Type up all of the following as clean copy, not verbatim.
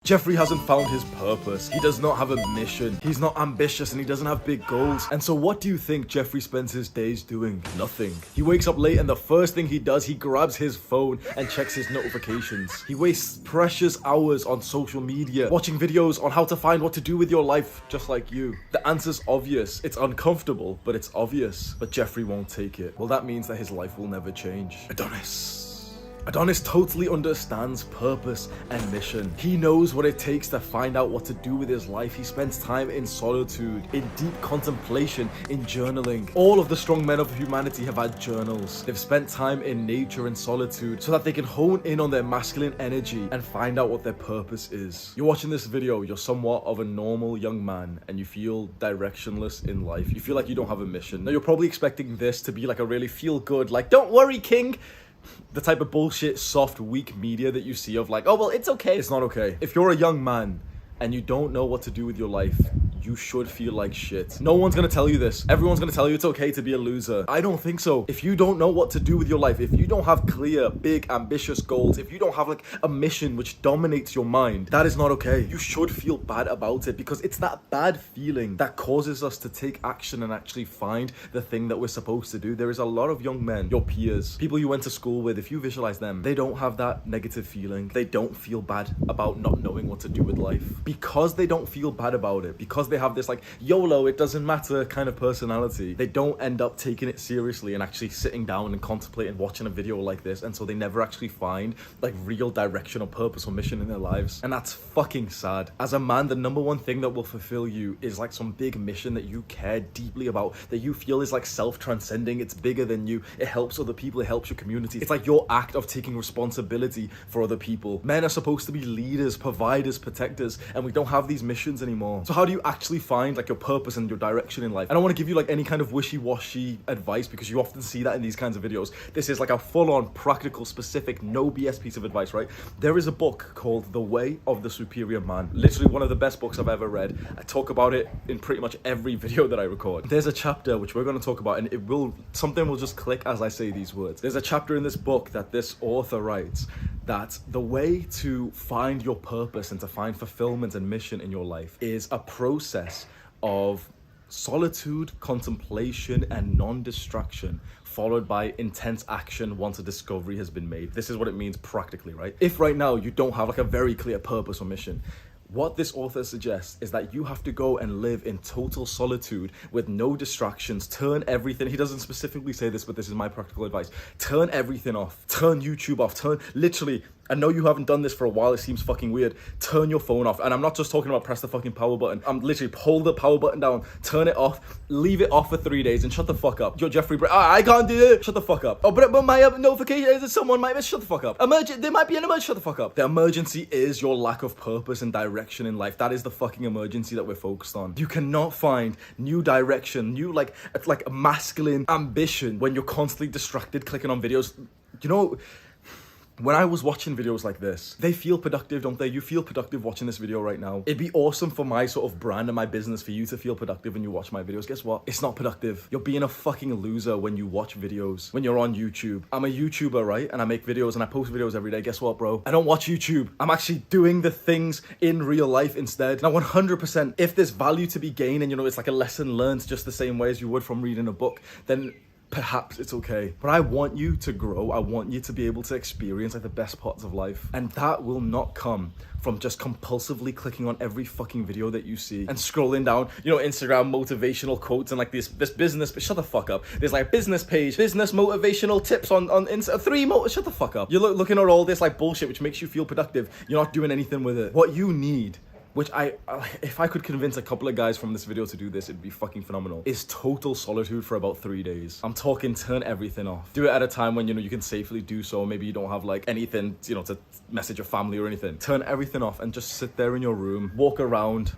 Jeffrey hasn't found his purpose. He does not have a mission. He's not ambitious and he doesn't have big goals. And so what do you think Jeffrey spends his days doing? Nothing. He wakes up late and the first thing he does, he grabs his phone and checks his notifications. He wastes precious hours on social media, watching videos on how to find what to do with your life, just like you. The answer's obvious. It's uncomfortable, but it's obvious. But Jeffrey won't take it. Well, that means that his life will never change. Adonis totally understands purpose and mission. He knows what it takes to find out what to do with his life. He spends time in solitude, in deep contemplation, in journaling. All of the strong men of humanity have had journals. They've spent time in nature and solitude so that they can hone in on their masculine energy and find out what their purpose is. You're watching this video, you're somewhat of a normal young man and you feel directionless in life. You feel like you don't have a mission. Now you're probably expecting this to be like a really feel good, like, don't worry, king. The type of bullshit, soft, weak media that you see of like, oh, well, it's okay. It's not okay. If you're a young man and you don't know what to do with your life, you should feel like shit. No one's gonna tell you this. Everyone's gonna tell you it's okay to be a loser. I don't think so. If you don't know what to do with your life, if you don't have clear, big, ambitious goals, if you don't have like a mission which dominates your mind, that is not okay. You should feel bad about it because it's that bad feeling that causes us to take action and actually find the thing that we're supposed to do. There is a lot of young men, your peers, people you went to school with, if you visualize them, they don't have that negative feeling. They don't feel bad about not knowing what to do with life. Because they don't feel bad about it, because they have this like YOLO, it doesn't matter kind of personality, they don't end up taking it seriously and actually sitting down and contemplating watching a video like this, and so they never actually find like real direction or purpose or mission in their lives. And that's fucking sad. As a man, the number one thing that will fulfill you is like some big mission that you care deeply about, that you feel is like self-transcending, it's bigger than you, it helps other people, it helps your community. It's like your act of taking responsibility for other people. Men are supposed to be leaders, providers, protectors, and we don't have these missions anymore. So how do you actually find like your purpose and your direction in life? I don't want to give you like any kind of wishy-washy advice because you often see that in these kinds of videos. This is like a full-on practical, specific, no BS piece of advice, right? There is a book called The Way of the Superior Man. Literally one of the best books I've ever read. I talk about it in pretty much every video that I record. There's a chapter which we're going to talk about, and something will just click as I say these words. There's a chapter in this book that this author writes that the way to find your purpose and to find fulfillment and mission in your life is a process of solitude, contemplation, and non-distraction, followed by intense action once a discovery has been made. This is what it means practically, right? If right now you don't have like a very clear purpose or mission, what this author suggests is that you have to go and live in total solitude with no distractions, turn everything, he doesn't specifically say this, but this is my practical advice, turn everything off, turn YouTube off, literally, I know you haven't done this for a while, it seems fucking weird, turn your phone off. And I'm not just talking about press the fucking power button, I'm literally pull the power button down, turn it off, leave it off for 3 days and shut the fuck up. You're Jeffrey I can't do it, shut the fuck up. Oh, but my notification is that someone might miss, shut the fuck up. There might be an emergency, shut the fuck up. The emergency is your lack of purpose and direction in life. That is the fucking emergency that we're focused on. You cannot find new direction, new like masculine ambition when you're constantly distracted clicking on videos. You know, when I was watching videos like this, they feel productive, don't they? You feel productive watching this video right now. It'd be awesome for my sort of brand and my business for you to feel productive when you watch my videos. Guess what? It's not productive. You're being a fucking loser when you watch videos, when you're on YouTube. I'm a YouTuber, right? And I make videos and I post videos every day. Guess what, bro? I don't watch YouTube. I'm actually doing the things in real life instead. Now, 100%, if there's value to be gained and, you know, it's like a lesson learned just the same way as you would from reading a book, then perhaps it's okay. But I want you to grow. I want you to be able to experience like the best parts of life. And that will not come from just compulsively clicking on every fucking video that you see and scrolling down, you know, Instagram motivational quotes and like this business, but shut the fuck up. There's like a business page, business motivational tips on Insta, shut the fuck up. You're looking at all this like bullshit which makes you feel productive. You're not doing anything with it. What you need, which if I could convince a couple of guys from this video to do this, it'd be fucking phenomenal, is total solitude for about 3 days. I'm talking turn everything off. Do it at a time when, you know, you can safely do so. Maybe you don't have like anything, you know, to message your family or anything. Turn everything off and just sit there in your room, walk around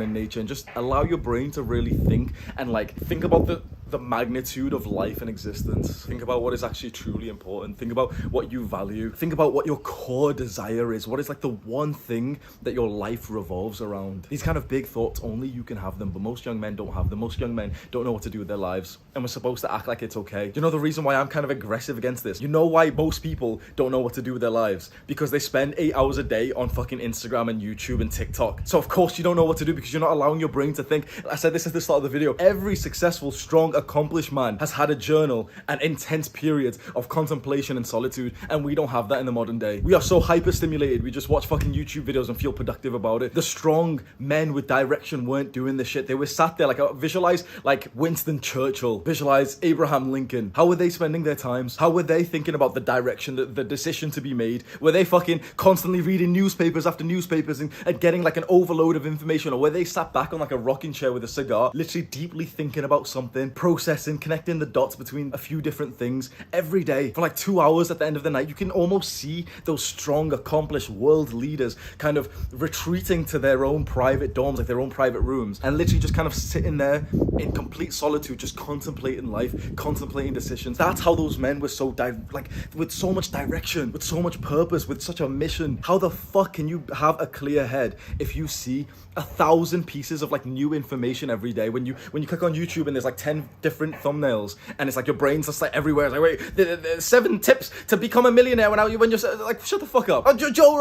in nature, and just allow your brain to really think and like think about the magnitude of life and existence. Think about what is actually truly important. Think about what you value. Think about what your core desire is. What is like the one thing that your life revolves around? These kind of big thoughts, only you can have them, but most young men don't have them. Most young men don't know what to do with their lives, and we're supposed to act like it's okay. You know the reason why I'm kind of aggressive against this? You know why most people don't know what to do with their lives? Because they spend 8 hours a day on fucking Instagram and YouTube and TikTok. So of course you don't know what to do because you're not allowing your brain to think. I said this at the start of the video. Every successful, strong, accomplished man has had a journal and intense periods of contemplation and solitude, and we don't have that in the modern day. We are so hyper-stimulated. We just watch fucking YouTube videos and feel productive about it. The strong men with direction weren't doing this shit. They were sat there like, visualize like Winston Churchill, visualize Abraham Lincoln. How were they spending their times? How were they thinking about the direction, the decision to be made? Were they fucking constantly reading newspapers after newspapers and getting like an overload of information? Or were they sat back on like a rocking chair with a cigar, literally deeply thinking about something, processing, connecting the dots between a few different things every day for like 2 hours at the end of the night? You can almost see those strong, accomplished world leaders kind of retreating to their own private dorms, like their own private rooms, and literally just kind of sitting there in complete solitude, just contemplating life, contemplating decisions. That's how those men were so like with so much direction, with so much purpose, with such a mission. How the fuck can you have a clear head if you see 1,000 pieces of like new information every day? When you click on YouTube and there's like 10 different thumbnails and it's like your brain's just like everywhere. It's like, wait, there's 7 tips to become a millionaire when you're like, shut the fuck up. Oh, Joe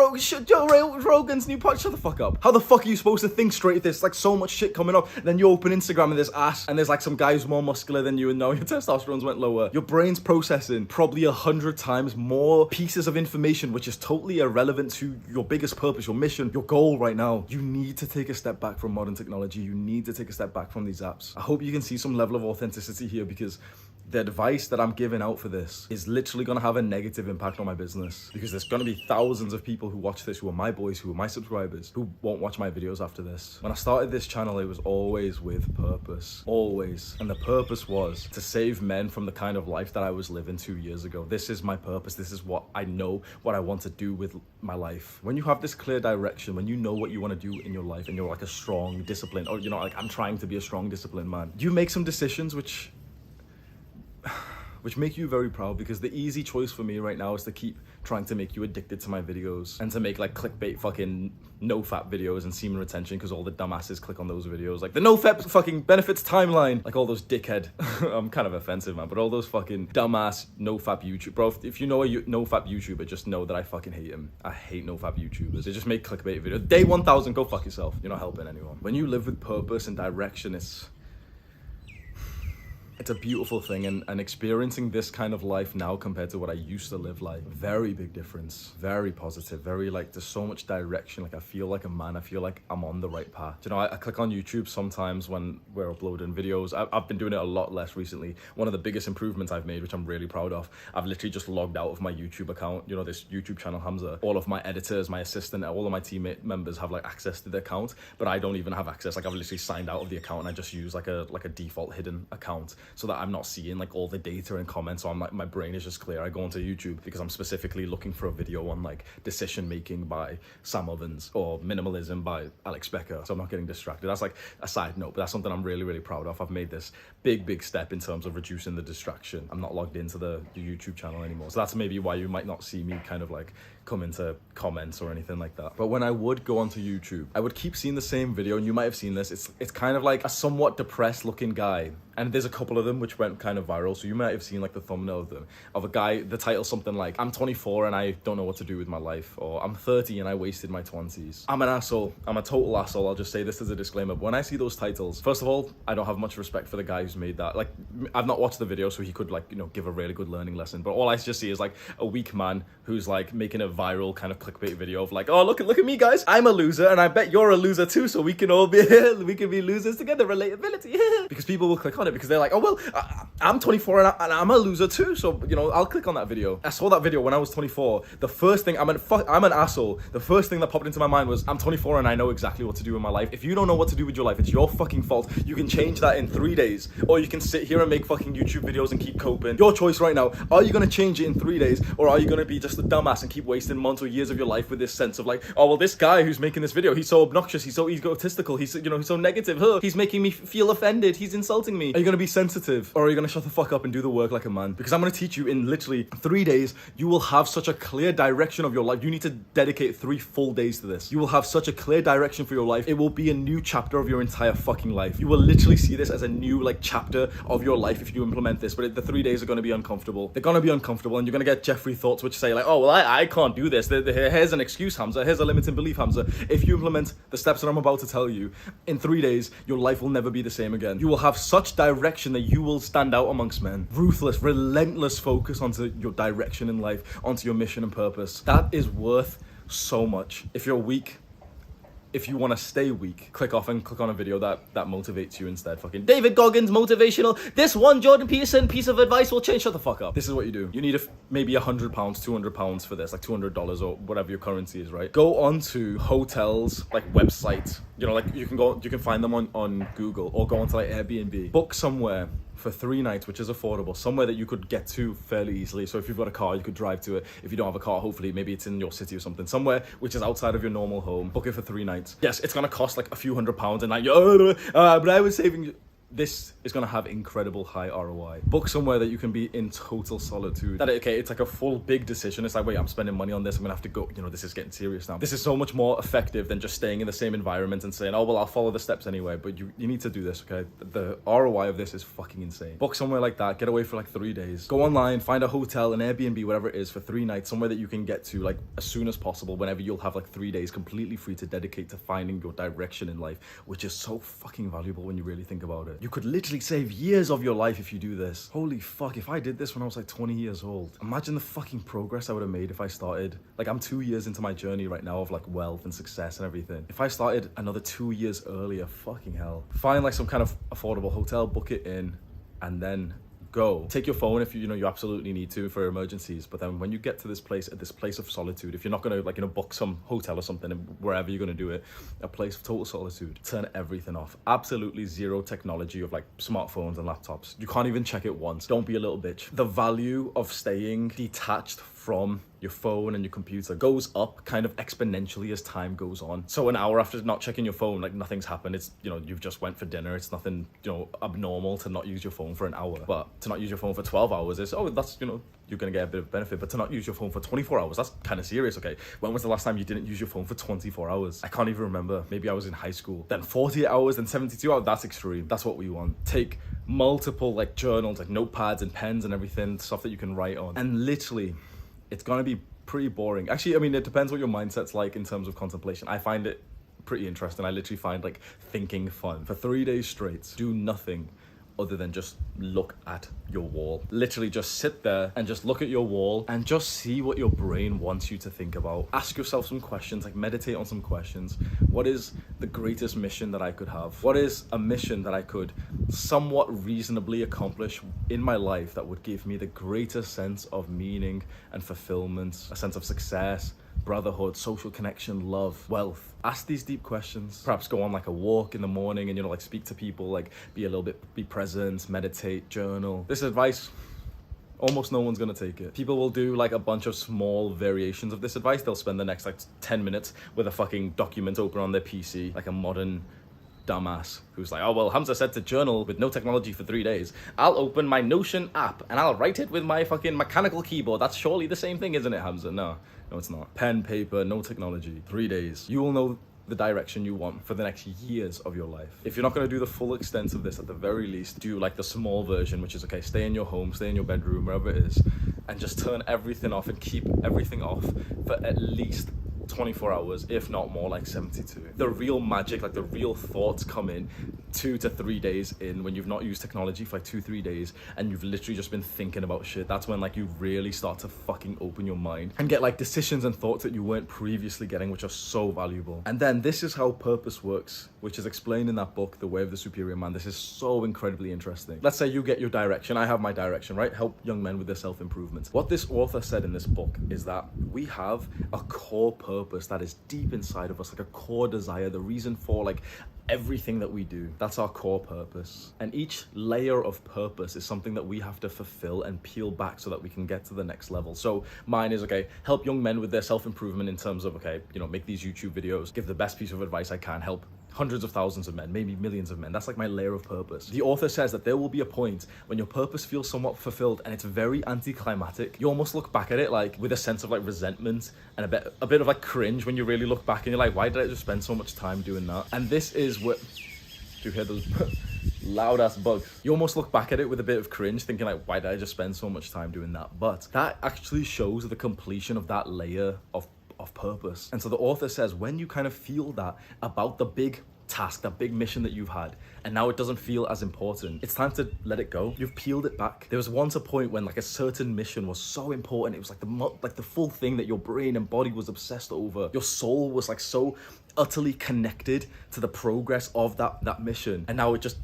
Rogan's new podcast, shut the fuck up. How the fuck are you supposed to think straight if there's like so much shit coming up? Then you open Instagram and there's ass and there's like some guy who's more muscular than you and now your testosterone's went lower. Your brain's processing probably 100 times more pieces of information, which is totally irrelevant to your biggest purpose, your mission, your goal right now. You need to take a step back from modern technology. You need to take a step back from these apps. I hope you can see some level of authenticity here, because the advice that I'm giving out for this is literally going to have a negative impact on my business, because there's going to be thousands of people who watch this, who are my boys, who are my subscribers, who won't watch my videos after this. When I started this channel, it was always with purpose, always. And the purpose was to save men from the kind of life that I was living 2 years ago. This is my purpose. This is what I know, what I want to do with my life. When you have this clear direction, when you know what you want to do in your life and you're like a strong, disciplined, or like I'm trying to be a strong, disciplined man, you make some decisions which make you very proud, because the easy choice for me right now is to keep trying to make you addicted to my videos and to make like clickbait fucking no-fap videos and semen retention, because all the dumbasses click on those videos, like the no-fap fucking benefits timeline, like all those dickhead I'm kind of offensive, man, but all those fucking dumbass no-fap YouTube, bro, if you know a no-fap YouTuber, just know that I fucking hate him. I hate no-fap YouTubers. They just make clickbait videos. Day 1000, go fuck yourself. You're not helping anyone. When you live with purpose and direction, it's a beautiful thing, and experiencing this kind of life now compared to what I used to live like, very big difference, very positive, very like, there's so much direction. Like I feel like a man, I feel like I'm on the right path. You know, I click on YouTube sometimes when we're uploading videos. I've been doing it a lot less recently. One of the biggest improvements I've made, which I'm really proud of, I've literally just logged out of my YouTube account. You know, this YouTube channel, Hamza, all of my editors, my assistant, all of my teammate members have like access to the account, but I don't even have access. Like I've literally signed out of the account and I just use like a default hidden account, so that I'm not seeing like all the data and comments. So I'm like, my brain is just clear. I go onto YouTube because I'm specifically looking for a video on like decision making by Sam Ovens or minimalism by Alex Becker, so I'm not getting distracted. That's like a side note, but that's something I'm really proud of. I've made this big step in terms of reducing the distraction. I'm not logged into the YouTube channel anymore, so that's maybe why you might not see me kind of like come into comments or anything like that. But when I would go onto YouTube, I would keep seeing the same video, and you might have seen this. It's kind of like a somewhat depressed looking guy, and there's a couple of them which went kind of viral, so you might have seen like the thumbnail of them, of a guy, the title something like, I'm 24 and I don't know what to do with my life, or I'm 30 and I wasted my 20s. I'm an asshole. I'm a total asshole. I'll just say this as a disclaimer. But when I see those titles, first of all, I don't have much respect for the guy who's made that. Like, I've not watched the video, so he could like, you know, give a really good learning lesson, but all I just see is like a weak man who's like making a viral kind of clickbait video of like, oh, look at me, guys, I'm a loser and I bet you're a loser too, so we can all be we can be losers together, relatability. Because people will click on it because they're like, oh well, I'm 24 and I'm a loser too, so you know, I'll click on that video. I saw that video when I was 24. The first thing, I'm an asshole, the first thing that popped into my mind was, I'm 24 and I know exactly what to do in my life. If you don't know what to do with your life, it's your fucking fault. You can change that in 3 days, or you can sit here and make fucking YouTube videos and keep coping. Your choice right now. Are you gonna change it in 3 days, or are you gonna be just a dumbass and keep wasting wasting months or years of your life with this sense of like, oh well, this guy who's making this video, he's so obnoxious, he's so egotistical, he's so negative, he's making me feel offended, he's insulting me. Are you gonna be sensitive, or are you gonna shut the fuck up and do the work like a man? Because I'm gonna teach you in literally 3 days, you will have such a clear direction of your life. You need to dedicate 3 full days to this. You will have such a clear direction for your life. It will be a new chapter of your entire fucking life. You will literally see this as a new like chapter of your life if you implement this. But the 3 days are gonna be uncomfortable. They're gonna be uncomfortable, and you're gonna get Jeffrey thoughts which say like, oh well, I can't do this. Here's an excuse, Hamza. Here's a limiting belief, Hamza. If you implement the steps that I'm about to tell you, in 3 days, your life will never be the same again. You will have such direction that you will stand out amongst men. Ruthless, relentless focus onto your direction in life, onto your mission and purpose. That is worth so much. If you're weak, if you want to stay weak, click off and click on a video that motivates you instead. Fucking David Goggins motivational. This one Jordan Peterson piece of advice will change. Shut the fuck up. This is what you do. You need maybe £100, £200 for this, like $200 or whatever your currency is, right? Go onto hotels, like websites. Like you can find them on Google, or go onto like Airbnb. Book somewhere for 3 nights, which is affordable, somewhere that you could get to fairly easily. So if you've got a car, you could drive to it. If you don't have a car, hopefully maybe it's in your city or something, somewhere which is outside of your normal home. Book it for 3 nights. Yes, it's gonna cost like a few £100 a night. But I was saving. This is going to have incredible high ROI. Book somewhere that you can be in total solitude. It's like a full big decision. It's like, wait, I'm spending money on this. I'm going to have to go, this is getting serious now. This is so much more effective than just staying in the same environment and saying, oh, well, I'll follow the steps anyway. But you need to do this, okay? The ROI of this is fucking insane. Book somewhere like that. Get away for like 3 days. Go online, find a hotel, an Airbnb, whatever it is, for 3 nights, somewhere that you can get to like as soon as possible, whenever you'll have like 3 days completely free to dedicate to finding your direction in life, which is so fucking valuable when you really think about it. You could literally save years of your life if you do this. Holy fuck, if I did this when I was like 20 years old, imagine the fucking progress I would have made if I started. Like, I'm 2 years into my journey right now of like wealth and success and everything. If I started another 2 years earlier, fucking hell. Find like some kind of affordable hotel, book it in, and then go. Take your phone if you absolutely need to for emergencies. But then when you get to this place of solitude, if you're not gonna book some hotel or something wherever you're gonna do it, a place of total solitude, turn everything off. Absolutely zero technology of like smartphones and laptops. You can't even check it once. Don't be a little bitch. The value of staying detached from your phone and your computer goes up kind of exponentially as time goes on. So an hour after not checking your phone, like nothing's happened. It's, you've just went for dinner. It's nothing, abnormal to not use your phone for an hour. But to not use your phone for 12 hours is, that's, you're going to get a bit of benefit. But to not use your phone for 24 hours, that's kind of serious, okay? When was the last time you didn't use your phone for 24 hours? I can't even remember. Maybe I was in high school. Then 40 hours, then 72 hours. That's extreme. That's what we want. Take multiple like journals, like notepads and pens and everything, stuff that you can write on. And literally, it's going to be pretty boring. Actually, I mean, it depends what your mindset's like in terms of contemplation. I find it pretty interesting. I literally find like thinking fun. For 3 days straight, do nothing other than just look at your wall. Literally just sit there and just look at your wall and just see what your brain wants you to think about. Ask yourself some questions, like meditate on some questions. What is the greatest mission that I could have? What is a mission that I could somewhat reasonably accomplish in my life that would give me the greatest sense of meaning and fulfillment, a sense of success, brotherhood, social connection, love, wealth? Ask these deep questions. Perhaps go on like a walk in the morning and, like speak to people, like be present, meditate, journal. This advice, almost no one's gonna take it. People will do like a bunch of small variations of this advice. They'll spend the next like 10 minutes with a fucking document open on their PC, like a modern dumbass who's like, oh well, Hamza said to journal with no technology for 3 days. I'll open my Notion app and I'll write it with my fucking mechanical keyboard. That's surely the same thing, isn't it, Hamza? No, it's not. Pen, paper, no technology. 3 days. You will know the direction you want for the next years of your life. If you're not going to do the full extent of this, at the very least, do like the small version, which is, okay, stay in your home, stay in your bedroom, wherever it is, and just turn everything off and keep everything off for at least 24 hours, if not more, like 72. The real magic, like the real thoughts come in 2 to 3 days in, when you've not used technology for like 2-3 days and you've literally just been thinking about shit. That's when like you really start to fucking open your mind and get like decisions and thoughts that you weren't previously getting, which are so valuable. And then this is how purpose works, which is explained in that book, The Way of the Superior Man. This is so incredibly interesting. Let's say you get your direction. I have my direction, right? Help young men with their self-improvement. What this author said in this book is that we have a core purpose that is deep inside of us, like a core desire, the reason for like everything that we do. That's our core purpose. And each layer of purpose is something that we have to fulfill and peel back so that we can get to the next level. So mine is, okay, help young men with their self-improvement in terms of, okay, you know, make these YouTube videos, give the best piece of advice I can, help hundreds of thousands of men, maybe millions of men. That's like my layer of purpose. The author says that there will be a point when your purpose feels somewhat fulfilled and it's very anticlimactic. You almost look back at it like with a sense of like resentment and a bit of like cringe when you really look back and you're like, why did I just spend so much time doing that? And this is what, do you hear those loud ass bugs? You almost look back at it with a bit of cringe, thinking like, why did I just spend so much time doing that? But that actually shows the completion of that layer of purpose. And so the author says, when you kind of feel that about the big task, that big mission that you've had, and now it doesn't feel as important, it's time to let it go. You've peeled it back. There was once a point when like a certain mission was so important, it was like the full thing that your brain and body was obsessed over. Your soul was like so utterly connected to the progress of that mission, and now it just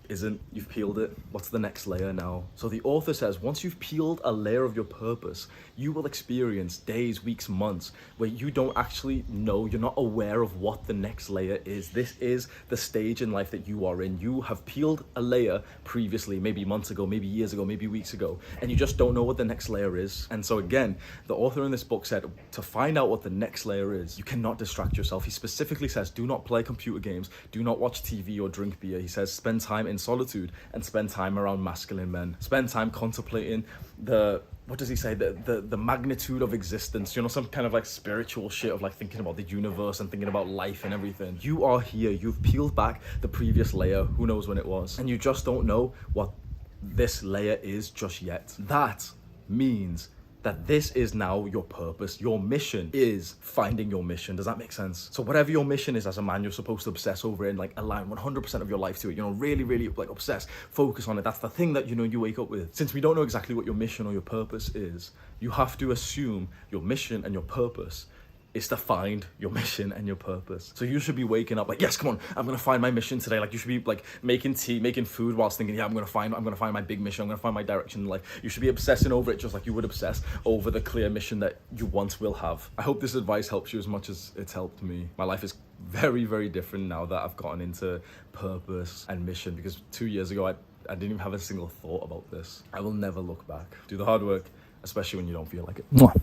isn't. You've peeled it. What's the next layer now? So the author says, once you've peeled a layer of your purpose, you will experience days, weeks, months where you don't actually know, you're not aware of what the next layer is. This is the stage in life that you are in. You have peeled a layer previously, maybe months ago, maybe years ago, maybe weeks ago, and you just don't know what the next layer is. And so again, the author in this book said, to find out what the next layer is, you cannot distract yourself. He specifically says, do not play computer games, do not watch TV or drink beer. He says, spend time in solitude and spend time around masculine men. Spend time contemplating what does he say? The magnitude of existence, you know, some kind of like spiritual shit of like thinking about the universe and thinking about life and everything. You are here, you've peeled back the previous layer, who knows when it was, and you just don't know what this layer is just yet. That means that this is now your purpose. Your mission is finding your mission. Does that make sense? So whatever your mission is as a man, you're supposed to obsess over it and like align 100% of your life to it. You know, really, really like obsess, focus on it. That's the thing that, you know, you wake up with. Since we don't know exactly what your mission or your purpose is, you have to assume your mission and your purpose is to find your mission and your purpose. So you should be waking up like, yes, come on, I'm gonna find my mission today. Like you should be like making tea, making food whilst thinking, yeah, I'm gonna find my big mission. I'm gonna find my direction in life. You should be obsessing over it just like you would obsess over the clear mission that you once will have. I hope this advice helps you as much as it's helped me. My life is very, very different now that I've gotten into purpose and mission, because 2 years ago, I didn't even have a single thought about this. I will never look back. Do the hard work, especially when you don't feel like it. Mwah.